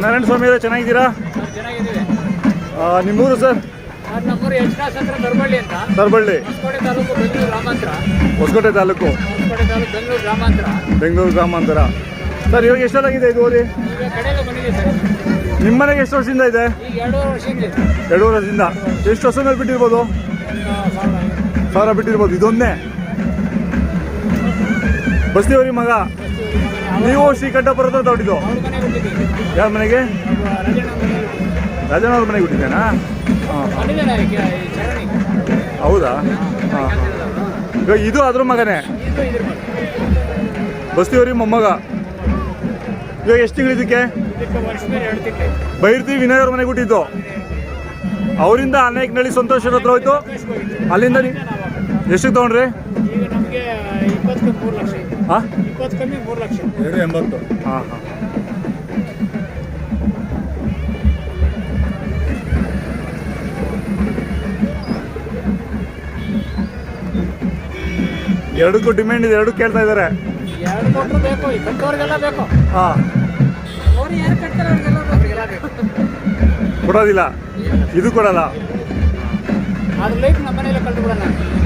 ನಾರಾಯಣ ಸ್ವಾಮಿ ಅವರೇ ಚೆನ್ನಾಗಿದ್ದೀರಾ? ಚೆನ್ನಾಗಿದ್ದೀವಿ. ನಿಮ್ಮೂರು ಸರ್? ನಮ್ಮೂರು ಎಚ್ಕಾಸ್ ಹತ್ರ ದರ್ಬಳ್ಳಿ ಅಂತ. ದರ್ಬಳ್ಳಿ. ಹೊಸಕೋಟೆ ತಾಲೂಕು, ಬೆಂಗಳೂರು ಗ್ರಾಮಾಂತರ. ಹೊಸಕೋಟೆ ತಾಲೂಕು, ಬೆಂಗಳೂರು ಗ್ರಾಮಾಂತರ. ಬೆಂಗಳೂರು ಗ್ರಾಮಾಂತರ. ಸರ್ ಇವಾಗ ಎಷ್ಟೊತ್ತಾಗಿದೆ ಇದು ಓದಿ? ಈಗ ಕಡೆಗೆ ಬಂದಿದೆ ಸರ್. ನಿಮ್ಮ ಮನೆಗೆ ಎಷ್ಟು ವರ್ಷದಿಂದ ಇದೆ? ಈಗ 2 ವರ್ಷದಿಂದ. 2 ವರ್ಷದಿಂದ. ಎಷ್ಟು ವರ್ಷ ಮೇಲೆ ಬಿಟ್ಟಿರ್ಬೋದು? 1000 ಬಿಟ್ಟಿರ್ಬೋದು. ಇದೊಂದೇ ಬಸ್ತಿಯವರಿ ಮಗ. ನೀವು ಶ್ರೀಕಂಠಪುರ ಹತ್ರ ತಗೊಂಡಿದ್ದು? ಯಾರ ಮನೆಗೆ? ರಾಜನವ್ರ ಮನೆಗೆ ಬಿಟ್ಟಿದ್ದೇನಾ? ಹೌದಾ? ಹಾಂ. ಇವಾಗ ಇದು ಅದ್ರ ಮಗನೇ, ಬಸ್ತಿಯವರಿ ಮೊಮ್ಮಗ. ಇವಾಗ ಎಷ್ಟು ತಿಂಗಳು ಇದಕ್ಕೆ? ಬೈರ್ತಿ ವಿನಯ್ ಅವ್ರ ಮನೆಗೆ ಬಿಟ್ಟಿದ್ದು. ಅವರಿಂದ ಅನೇಕನಹಳ್ಳಿ ಸಂತೋಷರ ಹತ್ರ ಹೋಯ್ತು. ಅಲ್ಲಿಂದ ಎಷ್ಟಕ್ಕೆ ತೊಗೊಂಡ್ರಿ? ಹಾಂ, 280. ಹಾಂ ಹಾಂ. ಎರಡಕ್ಕೂ ಡಿಮ್ಯಾಂಡ್ ಇದೆ, ಎರಡು ಕೇಳ್ತಾ ಇದ್ದಾರೆ. ಹಾಂ, ಕೊಡೋದಿಲ್ಲ, ಇದು ಕೊಡಲ್ಲ.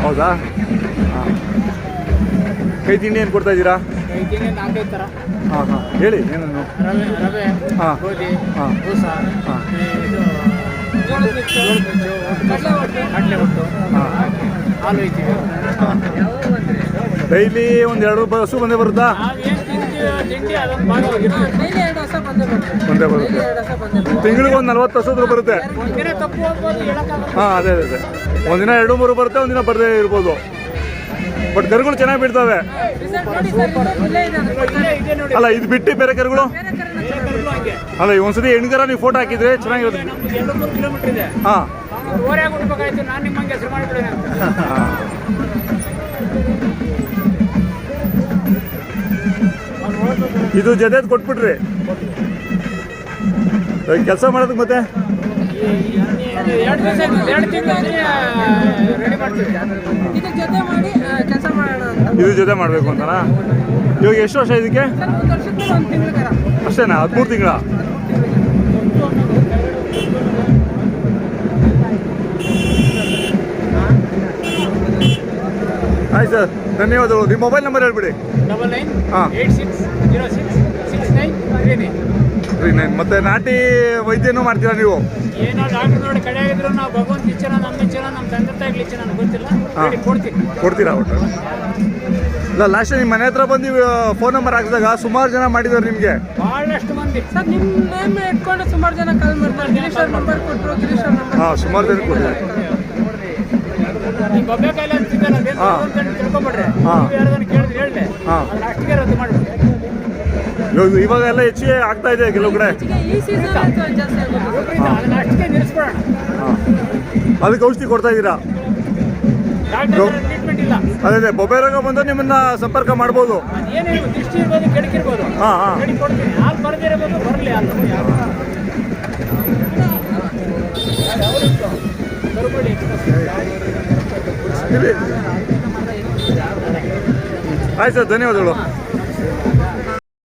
ಹೌದಾ? ಹಾಂ. ಕೈ ತಿಂಡಿ ಏನು ಕೊಡ್ತಾ ಇದ್ದೀರಾ? ಹಾಂ ಹಾಂ, ಹೇಳಿ ಏನನ್ನು. ಹಾಂ ಹಾಂ ಹಾಂ. ಡೈಲಿ ಒಂದು 2 ಬಸ್ಸು ಬಂದೇ ಬರುತ್ತಾ? ಬಂದೇ ಬರುತ್ತೆ. ತಿಂಗಳಿಗೆ ಒಂದು 40 ಹಸು ಬರುತ್ತೆ. ಹಾಂ, ಅದೇ ಅದೇ ಅದೇ. ಒಂದಿನ 2-3 ಬರುತ್ತೆ, ಒಂದಿನ ಬರದೇ ಇರ್ಬೋದು. ಬಟ್ ಕರುಗಳು ಚೆನ್ನಾಗಿ ಬಿಡ್ತವೆ. ಅಲ್ಲ, ಇದು ಬಿಟ್ಟು ಬೇರೆ ಕರುಗಳು ಅಲ್ಲ. ಒಂದ್ಸತಿ ಹೆಣ್ಗರ ನೀವು ಫೋಟೋ ಹಾಕಿದ್ರೆ ಚೆನ್ನಾಗಿರುತ್ತೆ. ಹಾಂ, ಇದು ಜೊತೆದು ಕೊಟ್ಬಿಟ್ರಿ ಕೆಲಸ ಮಾಡೋದಕ್ಕೆ. ಮತ್ತೆ ಇದು ಜೊತೆ ಮಾಡಬೇಕು ಅಂತನಾ? ಇವಾಗ ಎಷ್ಟು ವರ್ಷ ಇದಕ್ಕೆ? ಅಷ್ಟೇನಾ? 13 ತಿಂಗಳ? ಆಯ್ತು ಸರ್, ಧನ್ಯವಾದಗಳು. ನಿಮ್ಮ ಮೊಬೈಲ್ ನಂಬರ್ ಹೇಳ್ಬಿಡಿ. 9986669339. ಮತ್ತೆ ನಾಟಿ ವೈದ್ಯನೂ ಮಾಡ್ತೀರಾ ನೀವು? ಏನೋ ಡಾಕ್ಟರ್ ನೋಡಿ ಕಡೆ ಆಗಿದ್ರು ನಾವು ಭಗವಂತ ಇಚ್ಛೆ, ನಮ್ಮ ಇಚ್ಛೆ, ನಮ್ಮ ತಂದೆ ತಾಯಿಗಳ ಇಚ್ಛೆ ನನಗೆ ಗೊತ್ತಿಲ್ಲ. ಕೊಡ್ತೀರಾ ಒಟ್ಟು? ಇಲ್ಲ, ಲಾಸ್ಟ್ ನಿಮ್ಮ ಮನೆ ಹತ್ರ ಬಂದು ಫೋನ್ ನಂಬರ್ ಹಾಕಿದಾಗ ಸುಮಾರು ಜನ ಮಾಡಿದ್ದಾರೆ ನಿಮಗೆ. ಬಹಳಷ್ಟು ಮಂದಿ ಸರ್ ನಿಮ್ಮ ನೇಮ್ ಇಟ್ಕೊಂಡು ಸುಮಾರು ಜನ ಕಾಲ್ ಮಾಡ್ತಾರೆ. ಗಿರೀಶ್ ನಂಬರ್ ಕೊಟ್ಟರು, ಗಿರೀಶ್ ನಂಬರ್. ಹಾಂ, ಸುಮಾರು ಜನ ಕೊಡ್ತಾರೆ. ನೀವು ಬಬ್ಬೆ ಕಾಯಿಲೆ ಅಂತಿದ್ದಲ್ಲ, ತಿಳ್ಕೊಂಬಿಡ್ರಿ. ಯಾರಾದ್ರೂ ಕೇಳಿದ್ರೆ ಹೇಳಿ. ಹಾಂ, ಅಷ್ಟಿಗೆ ರದ್ದು ಮಾಡಿಬಿಡ್ರಿ. ಇವಾಗ ಎಲ್ಲ ಹೆಚ್ಚಿಗೆ ಆಗ್ತಾ ಇದೆ ಕೆಲವು ಕಡೆ. ಅಷ್ಟಿಗೆ ನಿಲ್ಲಿಸ್ಬಿಡೋಣ. ಹಾಂ, ಅದಕ್ಕೆ ಔಷಧಿ ಕೊಡ್ತಾ ಇದ್ದೀರಾ? ಟ್ರೀಟ್ಮೆಂಟ್ ಇಲ್ಲ. ಅದೇ ಬೊಬ್ಬೆ ರೋಗ ಬಂದು ನಿಮ್ಮನ್ನ ಸಂಪರ್ಕ ಮಾಡ್ಬೋದು. ಏನೇನು ದೃಷ್ಟಿ ಇರ್ಬೋದು, ಕೆಡಕಿರ್ಬೋದು. ಹಾಂ ಹಾಂ, ಕೊಡ್ತೀನಿ. ಹಾಲು ಬರದಿರಬೇಕು, ಬರಲಿ ಹಾಲು. ಆಯ್ತು ಸರ್, ಧನ್ಯವಾದಗಳು.